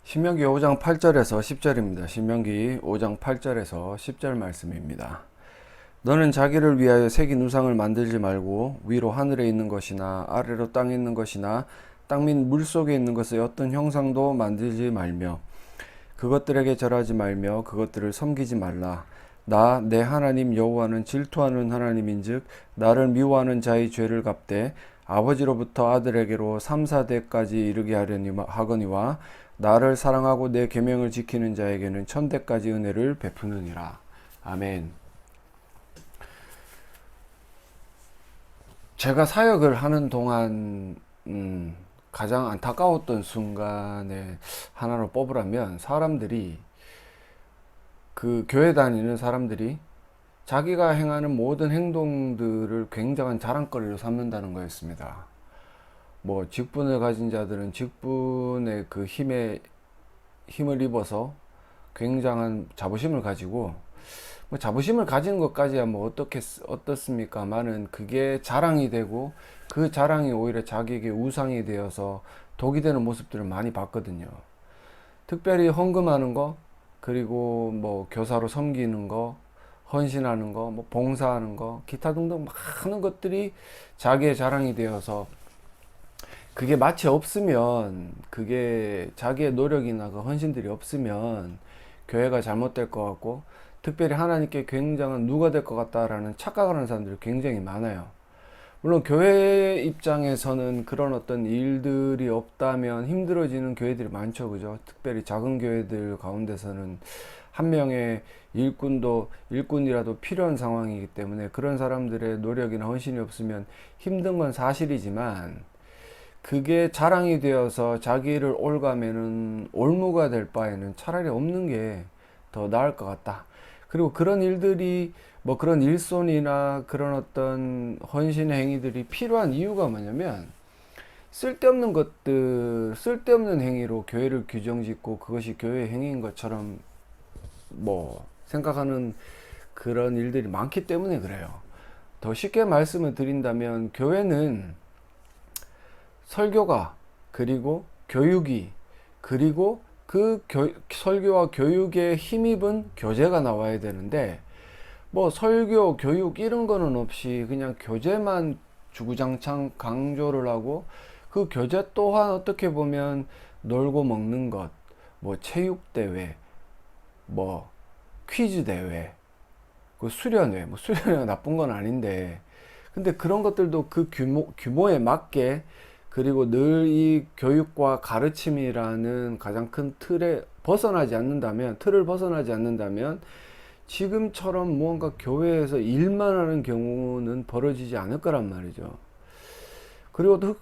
신명기 5장 8절에서 10절입니다. 신명기 5장 8절에서 10절 말씀입니다. 너는 자기를 위하여 새긴 우상을 만들지 말고 위로 하늘에 있는 것이나 아래로 땅에 있는 것이나 땅 및 물속에 있는 것의 어떤 형상도 만들지 말며 그것들에게 절하지 말며 그것들을 섬기지 말라. 나 내 하나님 여호와는 질투하는 하나님인즉 나를 미워하는 자의 죄를 갚되 아버지로부터 아들에게로 3, 4대까지 이르게 하거니와 나를 사랑하고 내 계명을 지키는 자에게는 천대까지 은혜를 베푸느니라. 아멘. 제가 사역을 하는 동안 가장 안타까웠던 순간에 하나로 뽑으라면 사람들이 그 교회 다니는 사람들이 자기가 행하는 모든 행동들을 굉장한 자랑거리로 삼는다는 거였습니다. 뭐 직분을 가진 자들은 직분의 그 힘을 입어서 굉장한 자부심을 가지고 뭐 자부심을 가지는 것까지야 뭐 어떻습니까만은 그게 자랑이 되고 그 자랑이 오히려 자기에게 우상이 되어서 독이 되는 모습들을 많이 봤거든요. 특별히 헌금하는 거, 그리고 뭐 교사로 섬기는 거, 헌신하는 거, 뭐 봉사하는 거, 기타 등등 많은 것들이 자기의 자랑이 되어서 그게 마치 없으면, 그게 자기의 노력이나 그 헌신들이 없으면 교회가 잘못될 것 같고, 특별히 하나님께 굉장한 누가 될 것 같다라는 착각을 하는 사람들이 굉장히 많아요. 물론 교회 입장에서는 그런 어떤 일들이 없다면 힘들어지는 교회들이 많죠, 그죠? 특별히 작은 교회들 가운데서는 한 명의 일꾼이라도 필요한 상황이기 때문에 그런 사람들의 노력이나 헌신이 없으면 힘든 건 사실이지만, 그게 자랑이 되어서 자기를 올가매는 올무가 될 바에는 차라리 없는 게 더 나을 것 같다. 그리고 그런 일들이 뭐 그런 일손이나 그런 어떤 헌신의 행위들이 필요한 이유가 뭐냐면, 쓸데없는 것들, 쓸데없는 행위로 교회를 규정짓고 그것이 교회 행위인 것처럼 뭐 생각하는 그런 일들이 많기 때문에 그래요. 더 쉽게 말씀을 드린다면, 교회는 설교가, 그리고 교육이, 그리고 그 설교와 교육에 힘입은 교재가 나와야 되는데, 뭐 설교, 교육 이런 거는 없이 그냥 교재만 주구장창 강조를 하고, 그 교재 또한 어떻게 보면 놀고 먹는 것, 뭐 체육대회, 뭐 퀴즈 대회, 그 수련회, 뭐 수련회가 나쁜 건 아닌데, 근데 그런 것들도 그 규모에 맞게, 그리고 늘 이 교육과 가르침이라는 가장 큰 틀을 벗어나지 않는다면 지금처럼 무언가 교회에서 일만 하는 경우는 벌어지지 않을 거란 말이죠. 그리고 또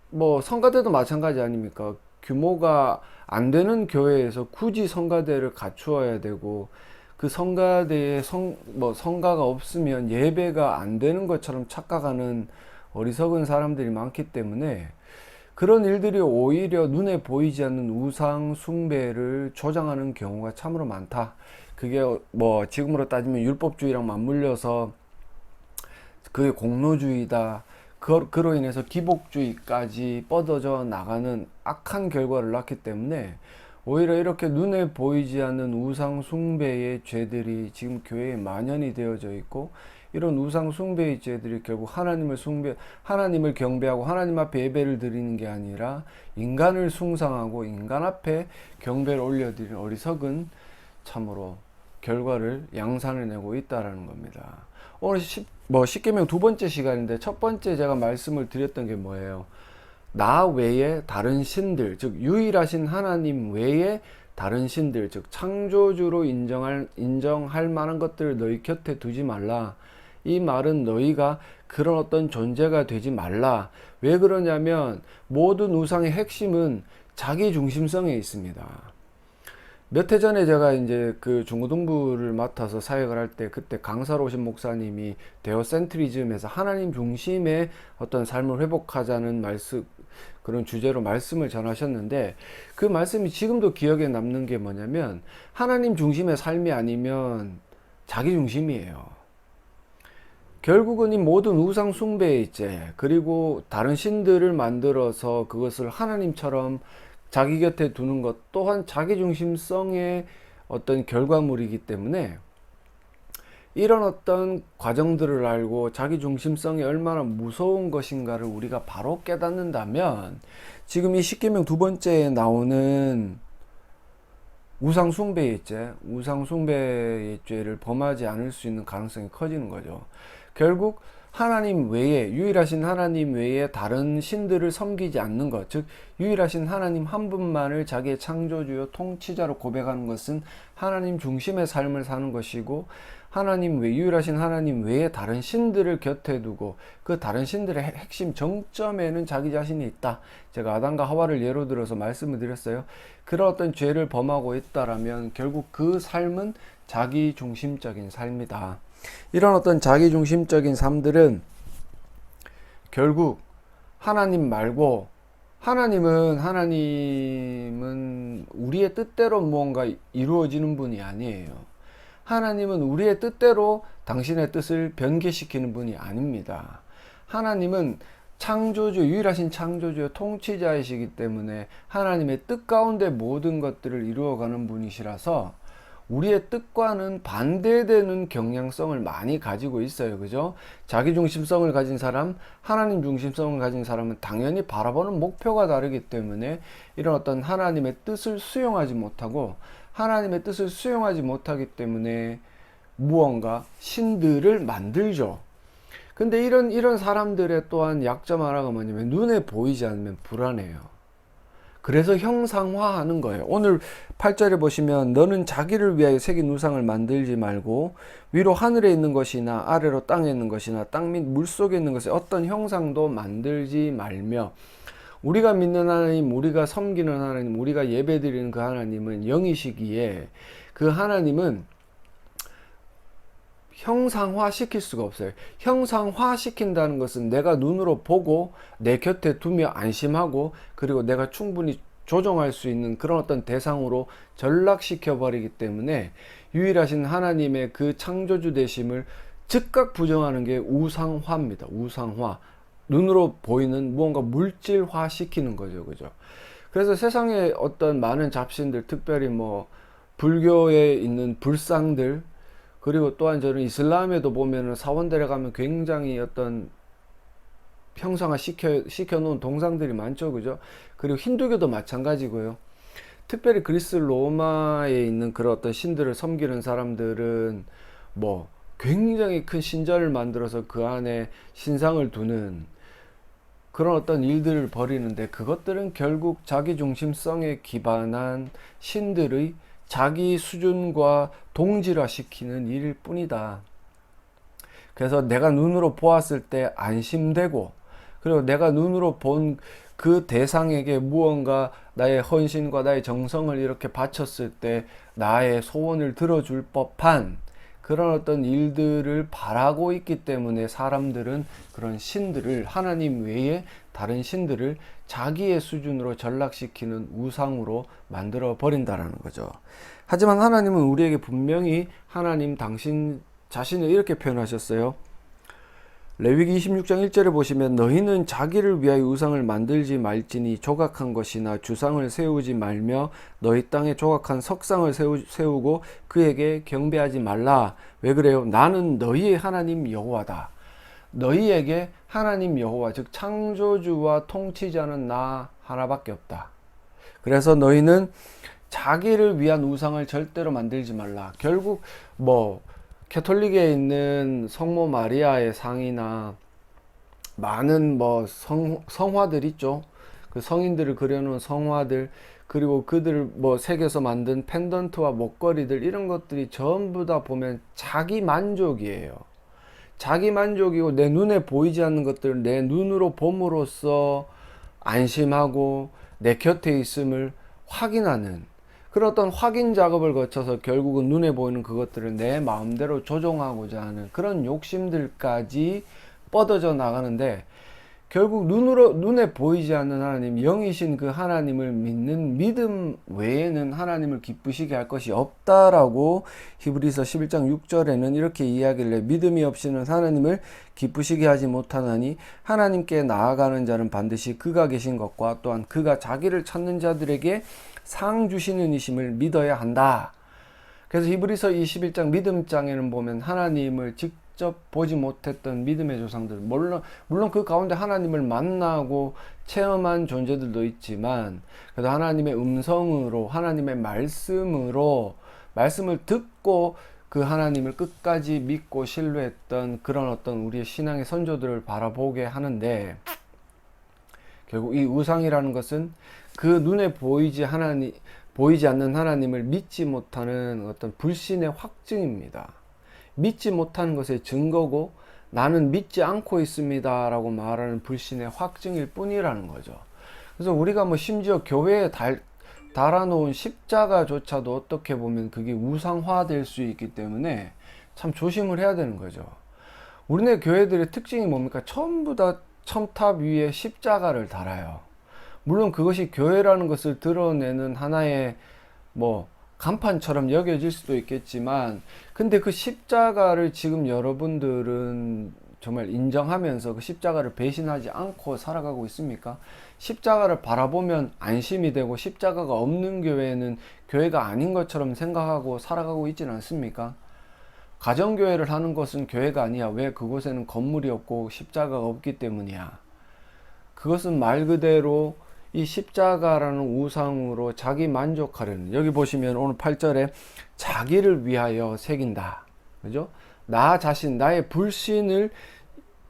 뭐 성가대도 마찬가지 아닙니까? 규모가 안 되는 교회에서 굳이 성가대를 갖추어야 되고, 그 성가대에 성가가 없으면 예배가 안 되는 것처럼 착각하는 어리석은 사람들이 많기 때문에, 그런 일들이 오히려 눈에 보이지 않는 우상 숭배를 조장하는 경우가 참으로 많다. 그게 뭐 지금으로 따지면 율법주의랑 맞물려서 그게 공로주의다. 그로 인해서 기복주의까지 뻗어져 나가는 악한 결과를 낳기 때문에, 오히려 이렇게 눈에 보이지 않는 우상 숭배의 죄들이 지금 교회에 만연이 되어져 있고, 이런 우상 숭배의 죄들이 결국 하나님을 경배하고 하나님 앞에 예배를 드리는 게 아니라 인간을 숭상하고 인간 앞에 경배를 올려드리는 어리석은 참으로 결과를 양산해내고 있다라는 겁니다. 오늘 십계명 두 번째 시간인데, 첫 번째 제가 말씀을 드렸던 게 뭐예요? 나 외에 다른 신들, 즉 유일하신 하나님 외에 다른 신들, 즉 창조주로 인정할 만한 것들을 너희 곁에 두지 말라. 이 말은 너희가 그런 어떤 존재가 되지 말라. 왜 그러냐면, 모든 우상의 핵심은 자기 중심성에 있습니다. 몇 해 전에 제가 이제 그 중고등부를 맡아서 사역을 할 때, 그때 강사로 오신 목사님이 데오센트리즘에서 하나님 중심의 어떤 삶을 회복하자는 그런 주제로 말씀을 전하셨는데, 그 말씀이 지금도 기억에 남는 게 뭐냐면, 하나님 중심의 삶이 아니면 자기 중심이에요. 결국은 이 모든 우상 숭배의 죄, 그리고 다른 신들을 만들어서 그것을 하나님처럼 자기 곁에 두는 것 또한 자기중심성의 어떤 결과물이기 때문에 이런 어떤 과정들을 알고 자기중심성이 얼마나 무서운 것인가를 우리가 바로 깨닫는다면 지금 이 십계명 두 번째에 나오는 우상숭배의 죄, 우상숭배의 죄를 범하지 않을 수 있는 가능성이 커지는 거죠. 결국 하나님 외에, 유일하신 하나님 외에 다른 신들을 섬기지 않는 것, 즉 유일하신 하나님 한 분만을 자기의 창조주요 통치자로 고백하는 것은 하나님 중심의 삶을 사는 것이고, 하나님 외, 유일하신 하나님 외에 다른 신들을 곁에 두고 그 다른 신들의 핵심 정점에는 자기 자신이 있다. 제가 아담과 하와를 예로 들어서 말씀을 드렸어요. 그런 어떤 죄를 범하고 있다라면 결국 그 삶은 자기 중심적인 삶이다. 이런 어떤 자기 중심적인 삶들은 결국 하나님 말고, 하나님은 우리의 뜻대로 무언가 이루어지는 분이 아니에요. 하나님은 우리의 뜻대로 당신의 뜻을 변개시키는 분이 아닙니다. 하나님은 창조주, 유일하신 창조주의 통치자이시기 때문에 하나님의 뜻 가운데 모든 것들을 이루어가는 분이시라서 우리의 뜻과는 반대되는 경향성을 많이 가지고 있어요. 그죠? 자기중심성을 가진 사람, 하나님 중심성을 가진 사람은 당연히 바라보는 목표가 다르기 때문에 이런 어떤 하나님의 뜻을 수용하지 못하고, 하나님의 뜻을 수용하지 못하기 때문에 무언가 신들을 만들죠. 근데 이런 사람들의 또한 약점 하나가 뭐냐면 눈에 보이지 않으면 불안해요. 그래서 형상화하는 거예요. 오늘 8절에 보시면 너는 자기를 위하여 새긴 우상을 만들지 말고 위로 하늘에 있는 것이나 아래로 땅에 있는 것이나 땅 및 물속에 있는 것에 어떤 형상도 만들지 말며, 우리가 믿는 하나님, 우리가 섬기는 하나님, 우리가 예배드리는 그 하나님은 영이시기에 그 하나님은 형상화 시킬 수가 없어요. 형상화 시킨다는 것은 내가 눈으로 보고 내 곁에 두며 안심하고, 그리고 내가 충분히 조정할 수 있는 그런 어떤 대상으로 전락시켜 버리기 때문에 유일하신 하나님의 그 창조주 되심을 즉각 부정하는 게 우상화입니다. 우상화. 눈으로 보이는 무언가 물질화 시키는 거죠. 그죠? 그래서 세상에 어떤 많은 잡신들, 특별히 뭐 불교에 있는 불상들, 그리고 또한 저는 이슬람에도 보면은 사원들에 가면 굉장히 어떤 형상화 시켜 놓은 동상들이 많죠. 그죠? 그리고 힌두교도 마찬가지고요. 특별히 그리스 로마에 있는 그런 어떤 신들을 섬기는 사람들은 뭐 굉장히 큰 신전을 만들어서 그 안에 신상을 두는 그런 어떤 일들을 벌이는데, 그것들은 결국 자기중심성에 기반한 신들의 자기 수준과 동질화시키는 일일 뿐이다. 그래서 내가 눈으로 보았을 때 안심되고, 그리고 내가 눈으로 본 그 대상에게 무언가 나의 헌신과 나의 정성을 이렇게 바쳤을 때 나의 소원을 들어줄 법한 그런 어떤 일들을 바라고 있기 때문에 사람들은 그런 신들을, 하나님 외에 다른 신들을 자기의 수준으로 전락시키는 우상으로 만들어 버린다라는 거죠. 하지만 하나님은 우리에게 분명히 하나님 당신 자신을 이렇게 표현하셨어요. 레위기 26장 1절에 보시면 너희는 자기를 위하여 우상을 만들지 말지니 조각한 것이나 주상을 세우지 말며 너희 땅에 조각한 석상을 세우고 그에게 경배하지 말라. 왜 그래요? 나는 너희의 하나님 여호와다. 너희에게 하나님 여호와, 즉 창조주와 통치자는 나 하나밖에 없다. 그래서 너희는 자기를 위한 우상을 절대로 만들지 말라. 결국 뭐 캐톨릭에 있는 성모 마리아의 상이나 많은 뭐 성화들 있죠. 그 성인들을 그려놓은 성화들, 그리고 그들을 뭐 새겨서 만든 펜던트와 목걸이들, 이런 것들이 전부 다 보면 자기 만족이에요. 자기 만족이고 내 눈에 보이지 않는 것들을 내 눈으로 봄으로써 안심하고 내 곁에 있음을 확인하는 그런 어떤 확인 작업을 거쳐서 결국은 눈에 보이는 그것들을 내 마음대로 조종하고자 하는 그런 욕심들까지 뻗어져 나가는데, 결국 눈에 보이지 않는 하나님, 영이신 그 하나님을 믿는 믿음 외에는 하나님을 기쁘시게 할 것이 없다라고 히브리서 11장 6절에는 이렇게 이야기를 해. 믿음이 없이는 하나님을 기쁘시게 하지 못하나니 하나님께 나아가는 자는 반드시 그가 계신 것과 또한 그가 자기를 찾는 자들에게 상 주시는 이심을 믿어야 한다. 그래서 히브리서 21장 믿음장에는 보면 하나님을 직접 보지 못했던 믿음의 조상들, 물론 그 가운데 하나님을 만나고 체험한 존재들도 있지만, 그래도 하나님의 음성으로, 하나님의 말씀으로, 말씀을 듣고 그 하나님을 끝까지 믿고 신뢰했던 그런 어떤 우리의 신앙의 선조들을 바라보게 하는데, 결국 이 우상이라는 것은 그 눈에 보이지 않는 하나님을 믿지 못하는 어떤 불신의 확증입니다. 믿지 못하는 것의 증거고, 나는 믿지 않고 있습니다 라고 말하는 불신의 확증일 뿐이라는 거죠. 그래서 우리가 뭐 심지어 교회에 달아놓은 십자가조차도 어떻게 보면 그게 우상화될 수 있기 때문에 참 조심을 해야 되는 거죠. 우리네 교회들의 특징이 뭡니까? 전부 다 첨탑 위에 십자가를 달아요. 물론 그것이 교회라는 것을 드러내는 하나의 뭐 간판처럼 여겨질 수도 있겠지만, 근데 그 십자가를 지금 여러분들은 정말 인정하면서 그 십자가를 배신하지 않고 살아가고 있습니까? 십자가를 바라보면 안심이 되고, 십자가가 없는 교회는 교회가 아닌 것처럼 생각하고 살아가고 있지는 않습니까? 가정교회를 하는 것은 교회가 아니야. 왜? 그곳에는 건물이 없고 십자가가 없기 때문이야. 그것은 말 그대로 이 십자가라는 우상으로 자기 만족하려는, 여기 보시면 오늘 8절에 자기를 위하여 새긴다. 그죠? 나 자신, 나의 불신을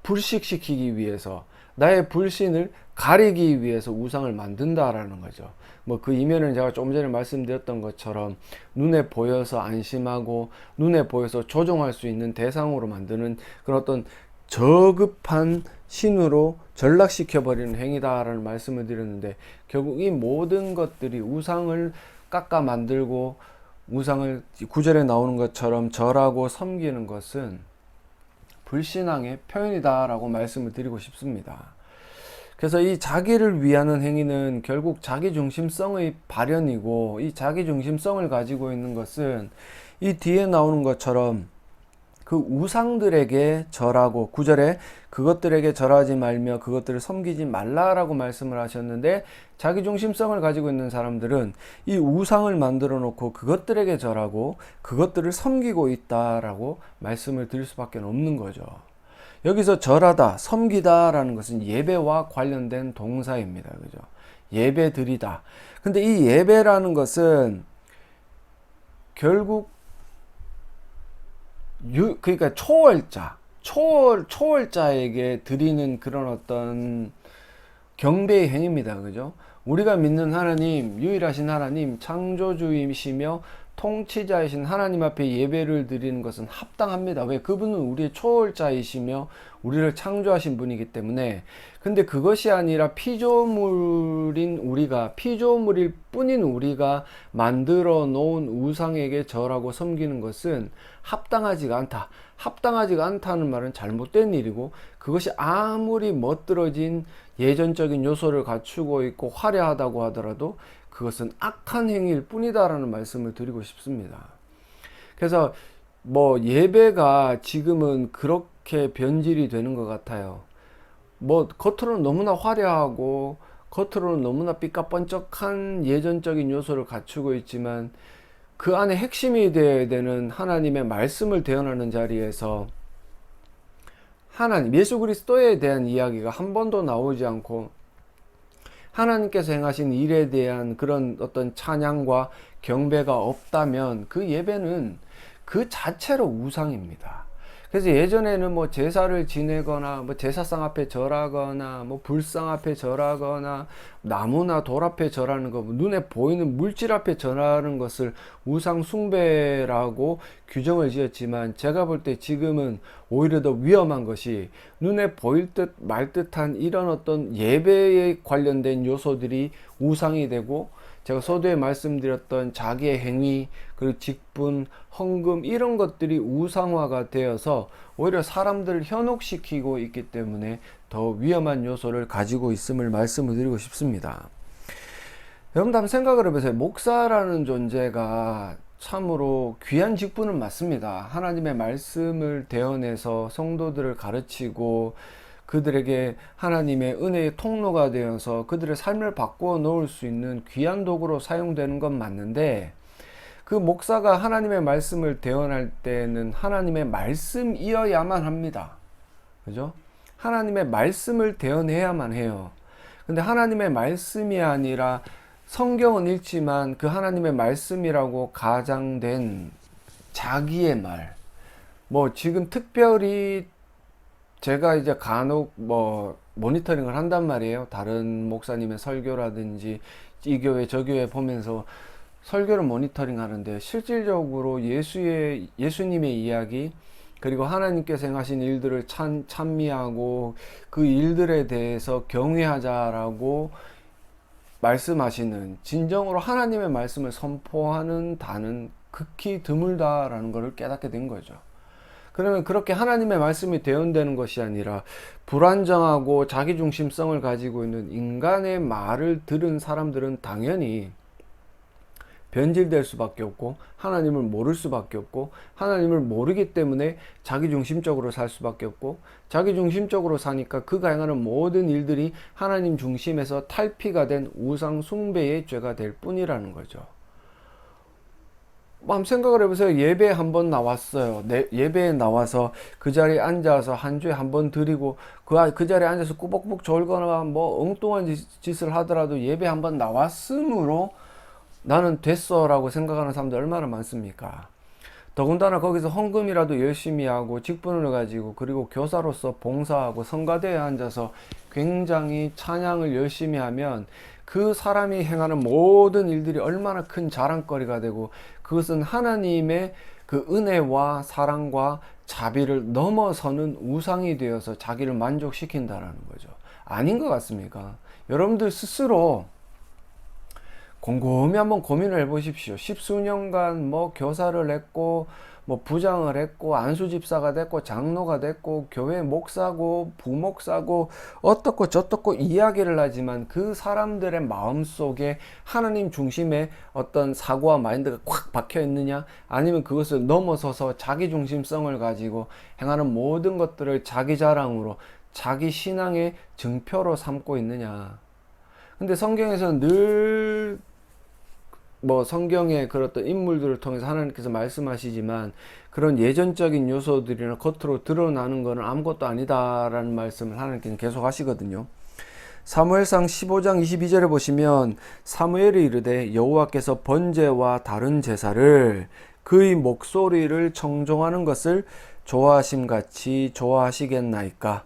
불식시키기 위해서, 나의 불신을 가리기 위해서 우상을 만든다라는 거죠. 뭐 그 이면은 제가 조금 전에 말씀드렸던 것처럼 눈에 보여서 안심하고 눈에 보여서 조종할 수 있는 대상으로 만드는 그런 어떤 저급한 신으로 전락시켜버리는 행위다라는 말씀을 드렸는데, 결국 이 모든 것들이 우상을 깎아 만들고 우상을 구절에 나오는 것처럼 절하고 섬기는 것은 불신앙의 표현이다라고 말씀을 드리고 싶습니다. 그래서 이 자기를 위하는 행위는 결국 자기중심성의 발현이고, 이 자기중심성을 가지고 있는 것은 이 뒤에 나오는 것처럼 그 우상들에게 절하고, 9절에 그것들에게 절하지 말며 그것들을 섬기지 말라라고 말씀을 하셨는데, 자기중심성을 가지고 있는 사람들은 이 우상을 만들어 놓고 그것들에게 절하고 그것들을 섬기고 있다라고 말씀을 드릴 수밖에 없는 거죠. 여기서 절하다, 섬기다 라는 것은 예배와 관련된 동사입니다. 그죠? 예배 드리다. 근데 이 예배라는 것은 결국 그러니까 초월자에게 드리는 그런 어떤 경배의 행위입니다. 그죠? 우리가 믿는 하나님, 유일하신 하나님, 창조주이시며 통치자이신 하나님 앞에 예배를 드리는 것은 합당합니다. 왜? 그분은 우리의 초월자이시며 우리를 창조하신 분이기 때문에. 근데 그것이 아니라 피조물일 뿐인 우리가 만들어 놓은 우상에게 절하고 섬기는 것은 합당하지가 않다. 합당하지가 않다는 말은 잘못된 일이고, 그것이 아무리 멋들어진 예전적인 요소를 갖추고 있고 화려하다고 하더라도 그것은 악한 행위일 뿐이다라는 말씀을 드리고 싶습니다. 그래서 뭐 예배가 지금은 그렇게 변질이 되는 것 같아요. 뭐 겉으로는 너무나 화려하고 겉으로는 너무나 삐까뻔쩍한 예전적인 요소를 갖추고 있지만, 그 안에 핵심이 되어야 되는 하나님의 말씀을 대언하는 자리에서 하나님, 예수 그리스도에 대한 이야기가 한 번도 나오지 않고, 하나님께서 행하신 일에 대한 그런 어떤 찬양과 경배가 없다면 그 예배는 그 자체로 우상입니다. 그래서 예전에는 뭐 제사를 지내거나 뭐 제사상 앞에 절하거나 뭐 불상 앞에 절하거나 나무나 돌 앞에 절하는 거, 눈에 보이는 물질 앞에 절하는 것을 우상 숭배라고 규정을 지었지만, 제가 볼 때 지금은 오히려 더 위험한 것이 눈에 보일 듯 말 듯한 이런 어떤 예배에 관련된 요소들이 우상이 되고, 제가 서두에 말씀드렸던 자기의 행위, 그리고 직분, 헌금 이런 것들이 우상화가 되어서 오히려 사람들을 현혹시키고 있기 때문에 더 위험한 요소를 가지고 있음을 말씀을 드리고 싶습니다. 여러분도 한번 생각을 해보세요. 목사라는 존재가 참으로 귀한 직분은 맞습니다. 하나님의 말씀을 대언해서 성도들을 가르치고 그들에게 하나님의 은혜의 통로가 되어서 그들의 삶을 바꾸어 놓을 수 있는 귀한 도구로 사용되는 건 맞는데, 그 목사가 하나님의 말씀을 대언할 때는 하나님의 말씀이어야만 합니다. 그죠? 하나님의 말씀을 대언해야만 해요. 근데 하나님의 말씀이 아니라 성경은 읽지만 그 하나님의 말씀이라고 가장된 자기의 말, 뭐 지금 특별히 제가 이제 간혹 뭐 모니터링을 한단 말이에요. 다른 목사님의 설교라든지 이 교회 저 교회 보면서 설교를 모니터링 하는데, 실질적으로 예수님의 이야기, 그리고 하나님께서 행하신 일들을 찬미하고 그 일들에 대해서 경외하자라고 말씀하시는, 진정으로 하나님의 말씀을 선포하는 단은 극히 드물다라는 것을 깨닫게 된 거죠. 그러면 그렇게 하나님의 말씀이 대언되는 것이 아니라 불안정하고 자기중심성을 가지고 있는 인간의 말을 들은 사람들은 당연히 변질될 수밖에 없고, 하나님을 모를 수밖에 없고, 하나님을 모르기 때문에 자기중심적으로 살 수밖에 없고, 자기중심적으로 사니까 그가 행하는 모든 일들이 하나님 중심에서 탈피가 된 우상 숭배의 죄가 될 뿐이라는 거죠. 한번 생각을 해보세요. 예배에 한번 나왔어요. 예배에 나와서 그 자리에 앉아서 한 주에 한 번 드리고 그 자리에 앉아서 꾸벅꾸벅 졸거나 뭐 엉뚱한 짓을 하더라도 예배에 한번 나왔으므로 나는 됐어 라고 생각하는 사람들 얼마나 많습니까? 더군다나 거기서 헌금이라도 열심히 하고 직분을 가지고, 그리고 교사로서 봉사하고 성가대에 앉아서 굉장히 찬양을 열심히 하면 그 사람이 행하는 모든 일들이 얼마나 큰 자랑거리가 되고, 그것은 하나님의 그 은혜와 사랑과 자비를 넘어서는 우상이 되어서 자기를 만족시킨다라는 거죠. 아닌 것 같습니까? 여러분들 스스로 곰곰이 한번 고민을 해보십시오. 십수년간 뭐 교사를 했고, 뭐 부장을 했고, 안수집사가 됐고, 장로가 됐고, 교회 목사고, 부목사고, 어떻고 저떻고 이야기를 하지만 그 사람들의 마음속에 하나님 중심의 어떤 사고와 마인드가 꽉 박혀 있느냐, 아니면 그것을 넘어서서 자기 중심성을 가지고 행하는 모든 것들을 자기 자랑으로, 자기 신앙의 증표로 삼고 있느냐. 근데 성경에서는 늘 성경의 그런 어떤 인물들을 통해서 하나님께서 말씀하시지만, 그런 예전적인 요소들이나 겉으로 드러나는 것은 아무것도 아니다라는 말씀을 하나님께서 계속 하시거든요. 사무엘상 15장 22절에 보시면, 사무엘이 이르되 여호와께서 번제와 다른 제사를 그의 목소리를 청종하는 것을 좋아하심같이 좋아하시겠나이까.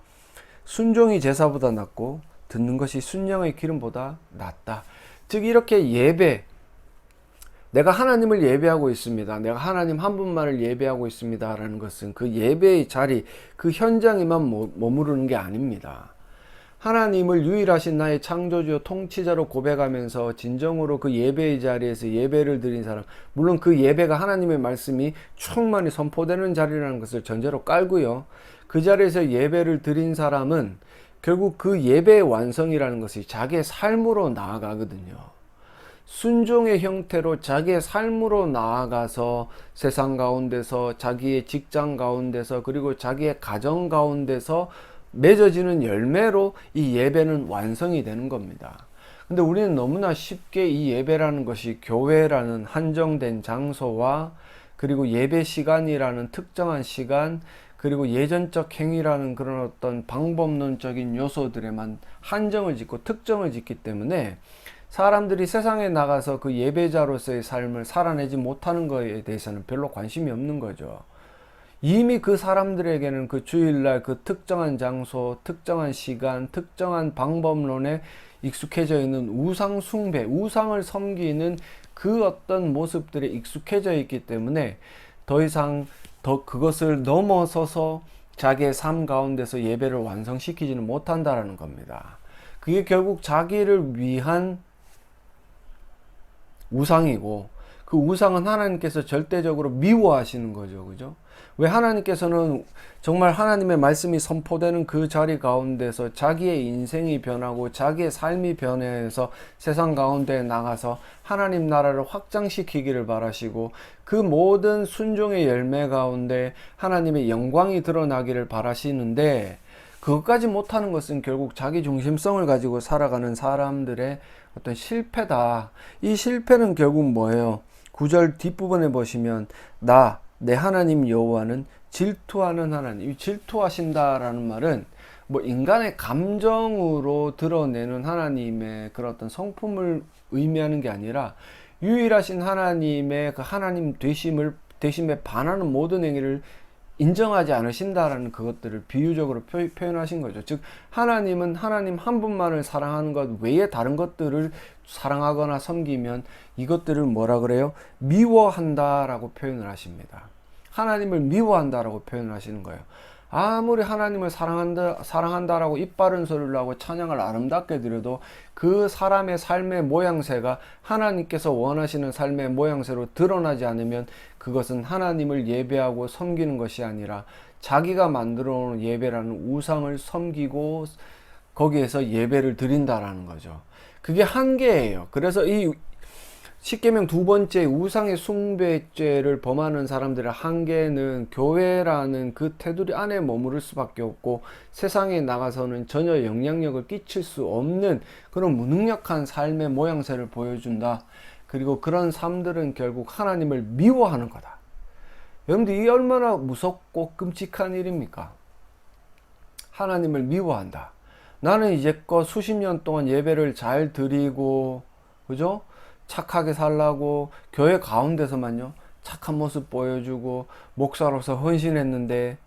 순종이 제사보다 낫고 듣는 것이 순양의 기름보다 낫다. 즉 이렇게 예배, 내가 하나님을 예배하고 있습니다, 내가 하나님 한 분만을 예배하고 있습니다 라는 것은 그 예배의 자리, 그 현장에만 머무르는 게 아닙니다. 하나님을 유일하신 나의 창조주요 통치자로 고백하면서 진정으로 그 예배의 자리에서 예배를 드린 사람, 물론 그 예배가 하나님의 말씀이 충만히 선포되는 자리라는 것을 전제로 깔고요, 그 자리에서 예배를 드린 사람은 결국 그 예배의 완성이라는 것이 자기의 삶으로 나아가거든요. 순종의 형태로 자기의 삶으로 나아가서 세상 가운데서, 자기의 직장 가운데서, 그리고 자기의 가정 가운데서 맺어지는 열매로 이 예배는 완성이 되는 겁니다. 근데 우리는 너무나 쉽게 이 예배라는 것이 교회라는 한정된 장소와, 그리고 예배 시간이라는 특정한 시간, 그리고 예전적 행위라는 그런 어떤 방법론적인 요소들에만 한정을 짓고 특정을 짓기 때문에 사람들이 세상에 나가서 그 예배자로서의 삶을 살아내지 못하는 것에 대해서는 별로 관심이 없는 거죠. 이미 그 사람들에게는 그 주일날 그 특정한 장소, 특정한 시간, 특정한 방법론에 익숙해져 있는 우상 숭배, 우상을 섬기는 그 어떤 모습들에 익숙해져 있기 때문에 더 이상 그것을 넘어서서 자기의 삶 가운데서 예배를 완성시키지는 못한다라는 겁니다. 그게 결국 자기를 위한 우상이고, 그 우상은 하나님께서 절대적으로 미워하시는 거죠. 그죠? 왜 하나님께서는 정말 하나님의 말씀이 선포되는 그 자리 가운데서 자기의 인생이 변하고 자기의 삶이 변해서 세상 가운데 나가서 하나님 나라를 확장시키기를 바라시고 그 모든 순종의 열매 가운데 하나님의 영광이 드러나기를 바라시는데, 그것까지 못하는 것은 결국 자기 중심성을 가지고 살아가는 사람들의 어떤 실패다. 이 실패는 결국 뭐예요? 9절 뒷부분에 보시면 내 하나님 여호와는 질투하는 하나님. 이 질투하신다라는 말은 뭐 인간의 감정으로 드러내는 하나님의 그런 어떤 성품을 의미하는 게 아니라 유일하신 하나님의 그 하나님 되심에 반하는 모든 행위를 인정하지 않으신다라는 그것들을 비유적으로 표현하신 거죠. 즉 하나님은 하나님 한 분만을 사랑하는 것 외에 다른 것들을 사랑하거나 섬기면 이것들을 뭐라 그래요? 미워한다라고 표현을 하십니다. 하나님을 미워한다라고 표현을 하시는 거예요. 아무리 하나님을 사랑한다라고 입 바른 소리를 하고 찬양을 아름답게 드려도 그 사람의 삶의 모양새가 하나님께서 원하시는 삶의 모양새로 드러나지 않으면 그것은 하나님을 예배하고 섬기는 것이 아니라 자기가 만들어 놓은 예배라는 우상을 섬기고 거기에서 예배를 드린다라는 거죠. 그게 한계예요. 그래서 이 십계명 두 번째 우상의 숭배죄를 범하는 사람들의 한계는 교회라는 그 테두리 안에 머무를 수밖에 없고 세상에 나가서는 전혀 영향력을 끼칠 수 없는 그런 무능력한 삶의 모양새를 보여준다. 그리고 그런 삶들은 결국 하나님을 미워하는 거다. 여러분들 이게 얼마나 무섭고 끔찍한 일입니까? 하나님을 미워한다. 나는 이제껏 수십 년 동안 예배를 잘 드리고, 그죠? 착하게 살라고 교회 가운데서만요 착한 모습 보여주고 목사로서 헌신했는데,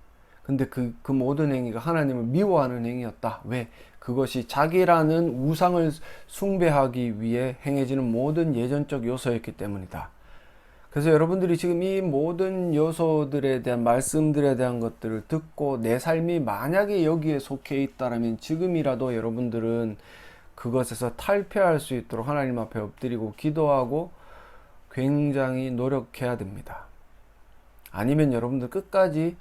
근데 그 모든 행위가 하나님을 미워하는 행위였다. 왜? 그것이 자기라는 우상을 숭배하기 위해 행해지는 모든 예전적 요소였기 때문이다. 그래서 여러분들이 지금 이 모든 요소들에 대한 말씀들에 대한 것들을 듣고 내 삶이 만약에 여기에 속해 있다면 지금이라도 여러분들은 그것에서 탈피할 수 있도록 하나님 앞에 엎드리고 기도하고 굉장히 노력해야 됩니다. 아니면 여러분들 끝까지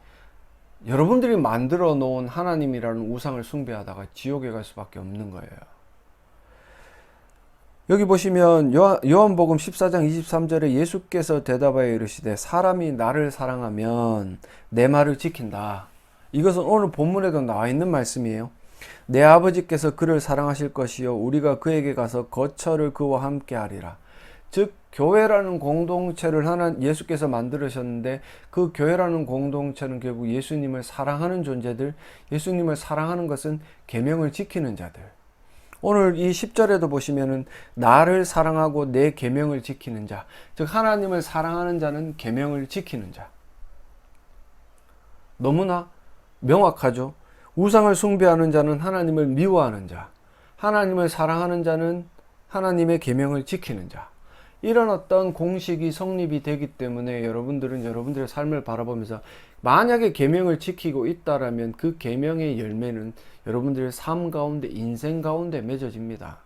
여러분들이 만들어 놓은 하나님이라는 우상을 숭배하다가 지옥에 갈 수밖에 없는 거예요. 여기 보시면 요한복음 14장 23절에 예수께서 대답하여 이르시되 사람이 나를 사랑하면 내 말을 지킨다. 이것은 오늘 본문에도 나와 있는 말씀이에요. 내 아버지께서 그를 사랑하실 것이요 우리가 그에게 가서 거처를 그와 함께 하리라. 즉 교회라는 공동체를 예수께서 만들으셨는데 그 교회라는 공동체는 결국 예수님을 사랑하는 존재들, 예수님을 사랑하는 것은 계명을 지키는 자들. 오늘 이 10절에도 보시면은 나를 사랑하고 내 계명을 지키는 자, 즉 하나님을 사랑하는 자는 계명을 지키는 자. 너무나 명확하죠. 우상을 숭배하는 자는 하나님을 미워하는 자, 하나님을 사랑하는 자는 하나님의 계명을 지키는 자. 이런 어떤 공식이 성립이 되기 때문에 여러분들은 여러분들의 삶을 바라보면서 만약에 계명을 지키고 있다라면 그 계명의 열매는 여러분들의 삶 가운데, 인생 가운데 맺어집니다.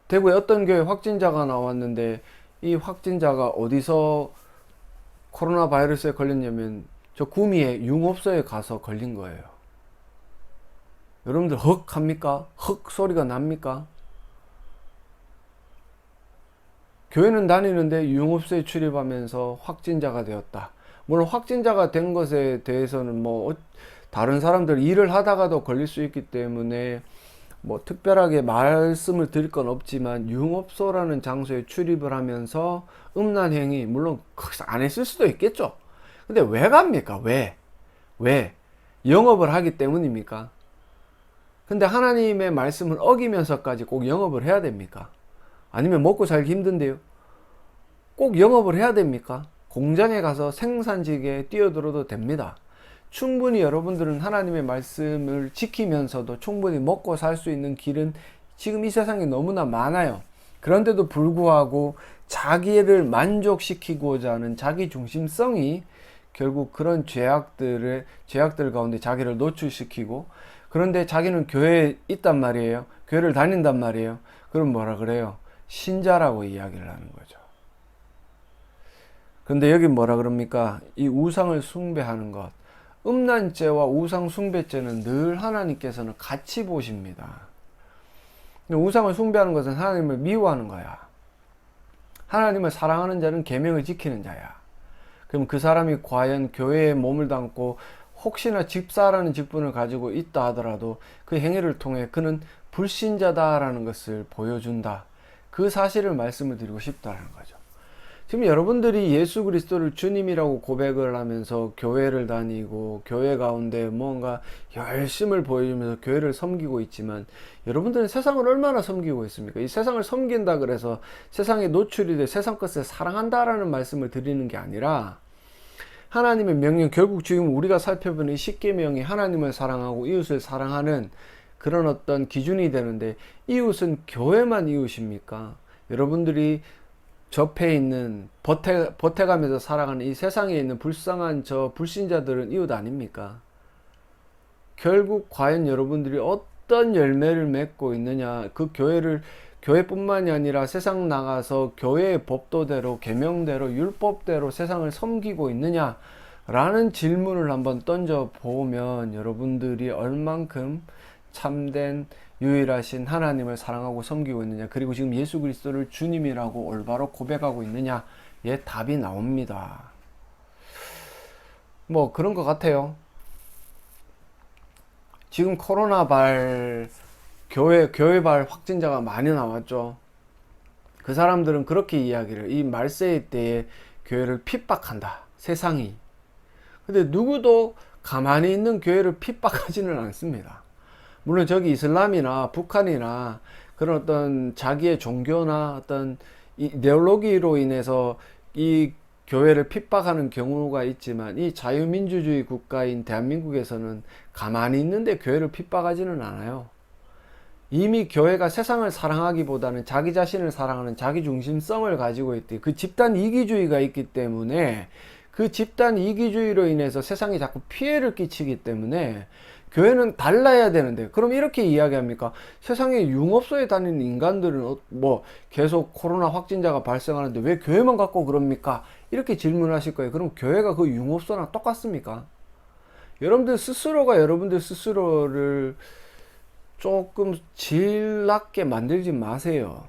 대구에 어떤 교회 확진자가 나왔는데 이 확진자가 어디서 코로나 바이러스에 걸렸냐면 저 구미에 융업소에 가서 걸린 거예요. 여러분들 헉 합니까? 헉 소리가 납니까? 교회는 다니는데 융업소에 출입하면서 확진자가 되었다. 물론 확진자가 된 것에 대해서는 다른 사람들 일을 하다가도 걸릴 수 있기 때문에 특별하게 말씀을 드릴 건 없지만 융업소라는 장소에 출입을 하면서 음란 행위, 물론 안 했을 수도 있겠죠. 근데 왜 갑니까? 왜? 영업을 하기 때문입니까? 근데 하나님의 말씀을 어기면서까지 꼭 영업을 해야 됩니까? 아니면 먹고 살기 힘든데요? 꼭 영업을 해야 됩니까? 공장에 가서 생산직에 뛰어들어도 됩니다. 충분히 여러분들은 하나님의 말씀을 지키면서도 충분히 먹고 살 수 있는 길은 지금 이 세상에 너무나 많아요. 그런데도 불구하고 자기를 만족시키고자 하는 자기 중심성이 결국 그런 죄악들 가운데 자기를 노출시키고, 그런데 자기는 교회에 있단 말이에요. 교회를 다닌단 말이에요. 그럼 뭐라 그래요? 신자라고 이야기를 하는 거죠. 근데 여기 뭐라 그럽니까? 이 우상을 숭배하는 것, 음란죄와 우상 숭배죄는 늘 하나님께서는 같이 보십니다. 우상을 숭배하는 것은 하나님을 미워하는 거야. 하나님을 사랑하는 자는 계명을 지키는 자야. 그럼 그 사람이 과연 교회에 몸을 담고 혹시나 집사라는 직분을 가지고 있다 하더라도 그 행위를 통해 그는 불신자다라는 것을 보여준다. 그 사실을 말씀을 드리고 싶다는 거죠. 지금 여러분들이 예수 그리스도를 주님이라고 고백을 하면서 교회를 다니고 교회 가운데 뭔가 열심을 보여주면서 교회를 섬기고 있지만 여러분들은 세상을 얼마나 섬기고 있습니까? 이 세상을 섬긴다 그래서 세상에 노출이 돼 세상 것을 사랑한다라는 말씀을 드리는 게 아니라 하나님의 명령, 결국 지금 우리가 살펴보는 이 십계명이 하나님을 사랑하고 이웃을 사랑하는 그런 어떤 기준이 되는데, 이웃은 교회만 이웃입니까? 여러분들이 접해 있는 버텨가면서 살아가는 이 세상에 있는 불쌍한 저 불신자들은 이웃 아닙니까? 결국 과연 여러분들이 어떤 열매를 맺고 있느냐, 그 교회뿐만이 아니라 세상 나가서 교회의 법도대로 계명대로 율법대로 세상을 섬기고 있느냐 라는 질문을 한번 던져보면 여러분들이 얼만큼 참된 유일하신 하나님을 사랑하고 섬기고 있느냐, 그리고 지금 예수 그리스도를 주님이라고 올바로 고백하고 있느냐의 답이 나옵니다. 뭐 그런 것 같아요. 지금 코로나발 교회발 확진자가 많이 나왔죠. 그 사람들은 그렇게 이야기를, 이 말세의 때에 교회를 핍박한다, 세상이. 근데 누구도 가만히 있는 교회를 핍박하지는 않습니다. 물론 저기 이슬람이나 북한이나 그런 어떤 자기의 종교나 어떤 이데올로기로 인해서 이 교회를 핍박하는 경우가 있지만, 이 자유민주주의 국가인 대한민국에서는 가만히 있는데 교회를 핍박하지는 않아요. 이미 교회가 세상을 사랑하기보다는 자기 자신을 사랑하는 자기 중심성을 가지고 있대. 그 집단 이기주의가 있기 때문에, 그 집단 이기주의로 인해서 세상에 자꾸 피해를 끼치기 때문에 교회는 달라야 되는데, 그럼 이렇게 이야기합니까? 세상에 융업소에 다니는 인간들은 뭐 계속 코로나 확진자가 발생하는데 왜 교회만 갖고 그럽니까? 이렇게 질문하실 거예요. 그럼 교회가 그 융업소랑 똑같습니까? 여러분들 스스로가 여러분들 스스로를 조금 질 낮게 만들지 마세요.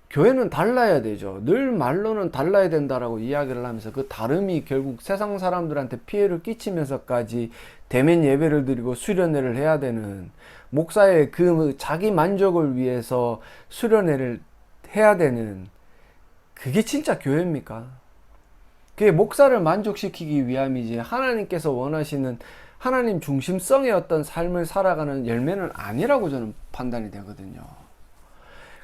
교회는 달라야 되죠. 늘 말로는 달라야 된다라고 이야기를 하면서 그 다름이 결국 세상 사람들한테 피해를 끼치면서까지 대면 예배를 드리고 수련회를 해야 되는, 목사의 그 자기 만족을 위해서 수련회를 해야 되는, 그게 진짜 교회입니까? 그게 목사를 만족시키기 위함이지 하나님께서 원하시는 하나님 중심성의 어떤 삶을 살아가는 열매는 아니라고 저는 판단이 되거든요.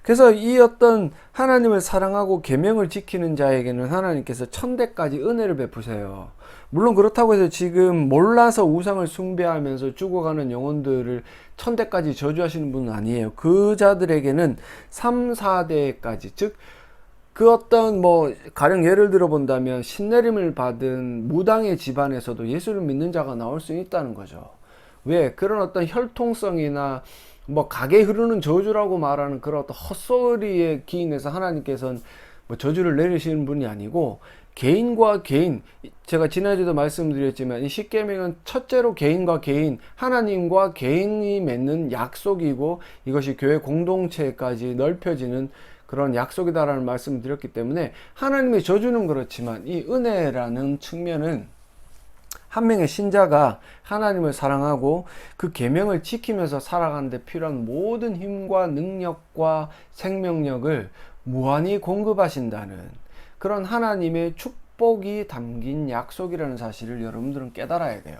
그래서 이 어떤 하나님을 사랑하고 계명을 지키는 자에게는 하나님께서 천대까지 은혜를 베푸세요. 물론 그렇다고 해서 지금 몰라서 우상을 숭배하면서 죽어가는 영혼들을 천대까지 저주하시는 분은 아니에요. 그 자들에게는 3, 4대까지, 즉 그 어떤 뭐 가령 예를 들어 본다면 신내림을 받은 무당의 집안에서도 예수를 믿는 자가 나올 수 있다는 거죠. 왜? 그런 어떤 혈통성이나 뭐 각에 흐르는 저주라고 말하는 그런 어떤 헛소리에 기인해서 하나님께서는 뭐 저주를 내리시는 분이 아니고, 개인과 개인, 제가 지난주에도 말씀드렸지만 이 십계명은 첫째로 개인과 개인, 하나님과 개인이 맺는 약속이고, 이것이 교회 공동체까지 넓혀지는 그런 약속이다라는 말씀을 드렸기 때문에, 하나님의 저주는 그렇지만 이 은혜라는 측면은 한 명의 신자가 하나님을 사랑하고 그 계명을 지키면서 살아가는 데 필요한 모든 힘과 능력과 생명력을 무한히 공급하신다는 그런 하나님의 축복이 담긴 약속이라는 사실을 여러분들은 깨달아야 돼요.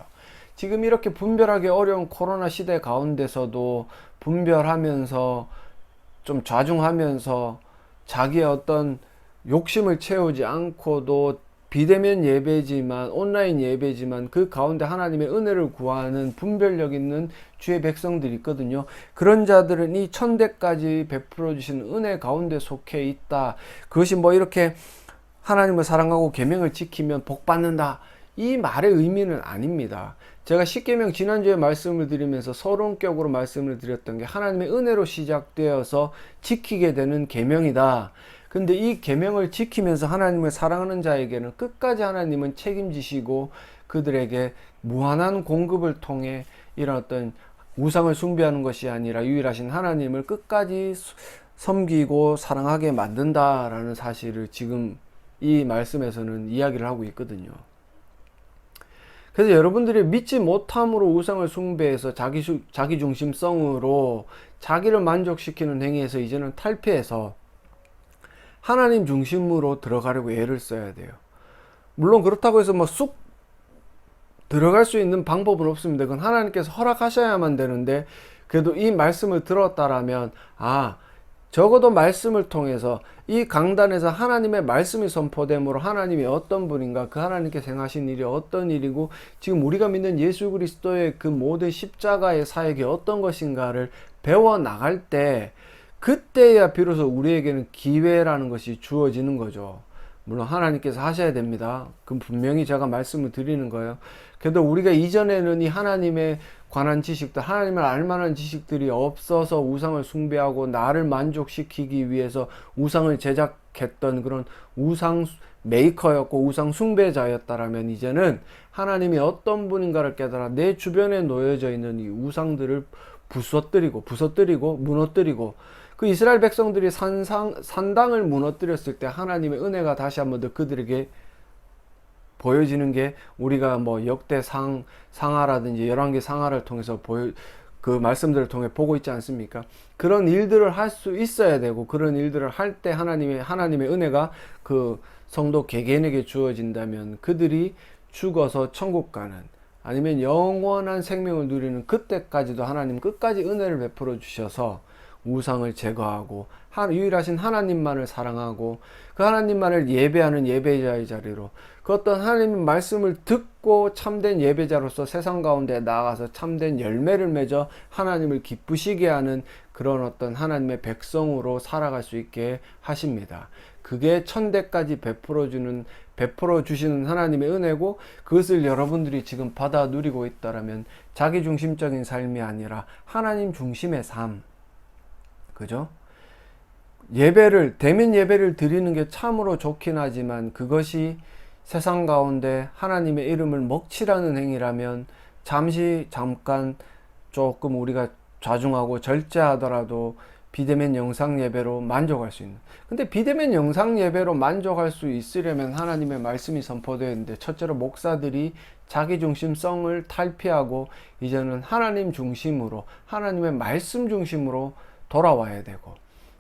지금 이렇게 분별하기 어려운 코로나 시대 가운데서도 분별하면서 좀 좌중하면서 자기의 어떤 욕심을 채우지 않고도 비대면 예배지만 온라인 예배지만 그 가운데 하나님의 은혜를 구하는 분별력 있는 주의 백성들이 있거든요. 그런 자들은 이 천대까지 베풀어 주신 은혜 가운데 속해 있다. 그것이 뭐 이렇게 하나님을 사랑하고 계명을 지키면 복 받는다, 이 말의 의미는 아닙니다. 제가 십계명 지난주에 말씀을 드리면서 서론격으로 말씀을 드렸던 게 하나님의 은혜로 시작되어서 지키게 되는 계명이다. 근데 이 계명을 지키면서 하나님을 사랑하는 자에게는 끝까지 하나님은 책임지시고 그들에게 무한한 공급을 통해 이런 어떤 우상을 숭배하는 것이 아니라 유일하신 하나님을 끝까지 섬기고 사랑하게 만든다라는 사실을 지금 이 말씀에서는 이야기를 하고 있거든요. 그래서 여러분들이 믿지 못함으로 우상을 숭배해서 자기 중심성으로 자기를 만족시키는 행위에서 이제는 탈피해서 하나님 중심으로 들어가려고 애를 써야 돼요. 물론 그렇다고 해서 뭐 쑥 들어갈 수 있는 방법은 없습니다. 그건 하나님께서 허락하셔야만 되는데, 그래도 이 말씀을 들었다라면 적어도 말씀을 통해서 이 강단에서 하나님의 말씀이 선포됨으로 하나님이 어떤 분인가, 그 하나님께서 행하신 일이 어떤 일이고 지금 우리가 믿는 예수 그리스도의 그 모든 십자가의 사역이 어떤 것인가를 배워 나갈 때, 그때야 비로소 우리에게는 기회라는 것이 주어지는 거죠. 물론 하나님께서 하셔야 됩니다. 그럼 분명히 제가 말씀을 드리는 거예요. 그래도 우리가 이전에는 이 하나님에 관한 지식들, 하나님을 알만한 지식들이 없어서 우상을 숭배하고 나를 만족시키기 위해서 우상을 제작했던 그런 우상 메이커였고 우상 숭배자였다라면, 이제는 하나님이 어떤 분인가를 깨달아 내 주변에 놓여져 있는 이 우상들을 부서뜨리고 무너뜨리고, 그 이스라엘 백성들이 산당을 무너뜨렸을 때 하나님의 은혜가 다시 한번 더 그들에게 보여지는 게, 우리가 뭐 역대 상하라든지 열왕기 상하를 통해서 그 말씀들을 통해 보고 있지 않습니까? 그런 일들을 할 수 있어야 되고, 그런 일들을 할 때 하나님의 은혜가 그 성도 개개인에게 주어진다면 그들이 죽어서 천국 가는, 아니면 영원한 생명을 누리는 그때까지도 하나님 끝까지 은혜를 베풀어 주셔서 우상을 제거하고 유일하신 하나님만을 사랑하고 그 하나님만을 예배하는 예배자의 자리로, 그 어떤 하나님의 말씀을 듣고 참된 예배자로서 세상 가운데 나아가서 참된 열매를 맺어 하나님을 기쁘시게 하는 그런 어떤 하나님의 백성으로 살아갈 수 있게 하십니다. 그게 천대까지 베풀어 주시는 하나님의 은혜고, 그것을 여러분들이 지금 받아 누리고 있다라면 자기 중심적인 삶이 아니라 하나님 중심의 삶, 그죠? 대면 예배를 드리는 게 참으로 좋긴 하지만, 그것이 세상 가운데 하나님의 이름을 먹칠하는 행위라면 잠깐 조금 우리가 좌중하고 절제하더라도 비대면 영상 예배로 만족할 수 있는. 근데 비대면 영상 예배로 만족할 수 있으려면 하나님의 말씀이 선포되어 있는데, 첫째로 목사들이 자기 중심성을 탈피하고 이제는 하나님 중심으로, 하나님의 말씀 중심으로 돌아와야 되고,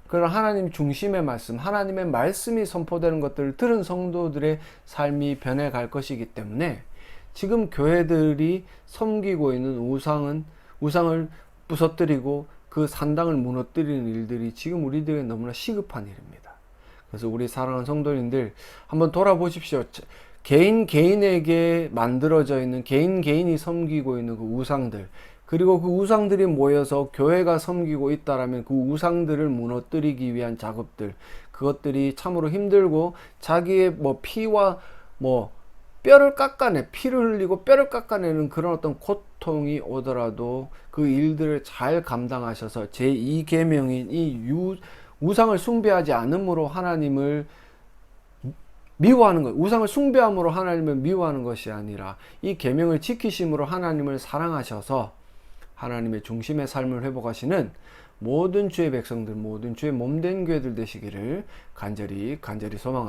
그런 하나님 중심의 말씀, 하나님의 말씀이 선포되는 것들을 들은 성도들의 삶이 변해갈 것이기 때문에, 지금 교회들이 섬기고 있는 우상을 부서뜨리고 그 산당을 무너뜨리는 일들이 지금 우리들에게 너무나 시급한 일입니다. 그래서 우리 사랑하는 성도님들 한번 돌아보십시오. 개인에게 만들어져 있는, 개인이 섬기고 있는 그 우상들, 그리고 그 우상들이 모여서 교회가 섬기고 있다라면 그 우상들을 무너뜨리기 위한 작업들, 그것들이 참으로 힘들고, 자기의 피와 뼈를 피를 흘리고 뼈를 깎아내는 그런 어떤 고통이 오더라도 그 일들을 잘 감당하셔서 제2계명인 이 우상을 숭배하지 않음으로 하나님을 미워하는 것, 우상을 숭배함으로 하나님을 미워하는 것이 아니라 이 계명을 지키심으로 하나님을 사랑하셔서 하나님의 중심의 삶을 회복하시는 모든 주의 백성들, 모든 주의 몸된 교회들 되시기를 간절히 소망합니다.